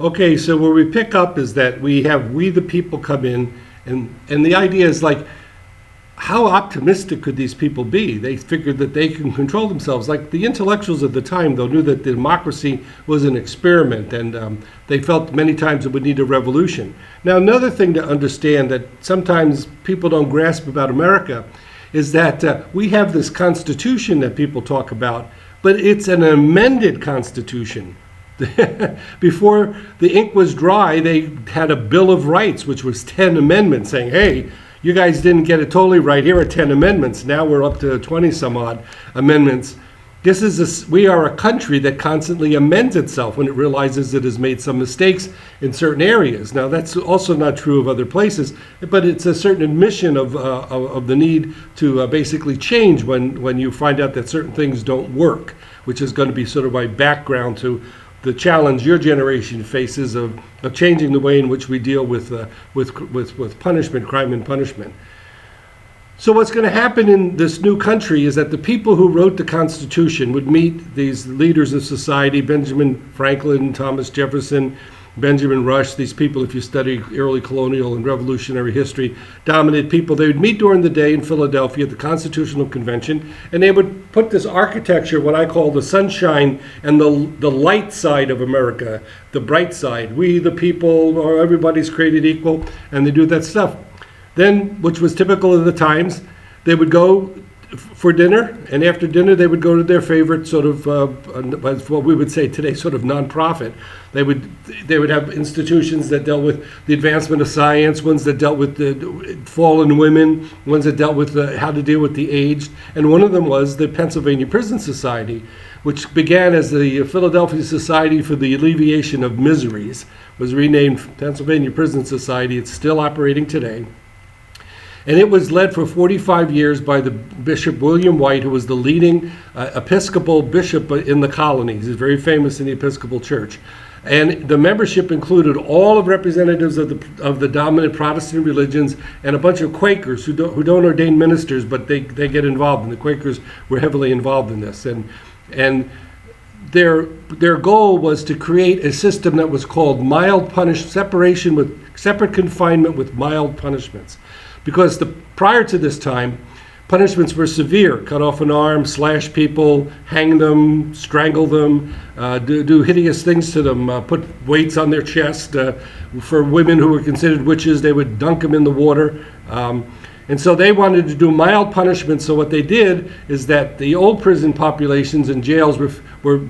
Okay, so where we pick up is that we have we the people come in, and the idea is like, how optimistic could these people be? They figured that they can control themselves. Like the intellectuals of the time, though, knew that democracy was an experiment, and they felt many times it would need a revolution. Now, another thing to understand that sometimes people don't grasp about America is that we have this Constitution that people talk about, but it's an amended Constitution. Before the ink was dry, they had a Bill of Rights, which was 10 amendments saying, hey, you guys didn't get it totally right. Here are 10 amendments. Now we're up to 20 some odd amendments. We are a country that constantly amends itself when it realizes it has made some mistakes in certain areas. Now that's also not true of other places, but it's a certain admission of the need to basically change when you find out that certain things don't work, which is going to be sort of my background to the challenge your generation faces of changing the way in which we deal with punishment, crime and punishment. So what's going to happen in this new country is that the people who wrote the Constitution would meet these leaders of society, Benjamin Franklin, Thomas Jefferson, Benjamin Rush, these people, if you study early colonial and revolutionary history, dominant people. They would meet during the day in Philadelphia at the Constitutional Convention, and they would put this architecture, what I call the sunshine and the light side of America, the bright side. We, the people, or everybody's created equal, and they do that stuff. Then, which was typical of the times, they would go for dinner, and after dinner they would go to their favorite sort of what we would say today sort of nonprofit. They would have institutions that dealt with the advancement of science, ones that dealt with the fallen women, ones that dealt with how to deal with the aged, and one of them was the Pennsylvania Prison Society, which began as the Philadelphia Society for the Alleviation of Miseries, was renamed Pennsylvania Prison Society. It's still operating today. And it was led for 45 years by the Bishop William White, who was the leading Episcopal bishop in the colonies. He's very famous in the Episcopal Church. And the membership included all of representatives of the dominant Protestant religions and a bunch of Quakers who don't ordain ministers, but they get involved. And the Quakers were heavily involved in this. And their goal was to create a system that was called separate confinement with mild punishments. Because prior to this time, punishments were severe: cut off an arm, slash people, hang them, strangle them, do hideous things to them, put weights on their chest. For women who were considered witches, they would dunk them in the water. And so they wanted to do mild punishments. So what they did is that the old prison populations and jails were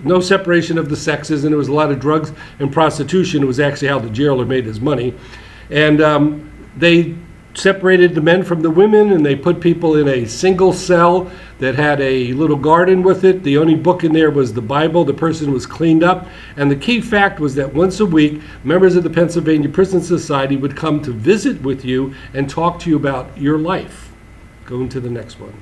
no separation of the sexes, and there was a lot of drugs and prostitution. It was actually how the jailer made his money. And they separated the men from the women, and they put people in a single cell that had a little garden with it. The only book in there was the Bible. The person was cleaned up. And the key fact was that once a week, members of the Pennsylvania Prison Society would come to visit with you and talk to you about your life. Going to the next one.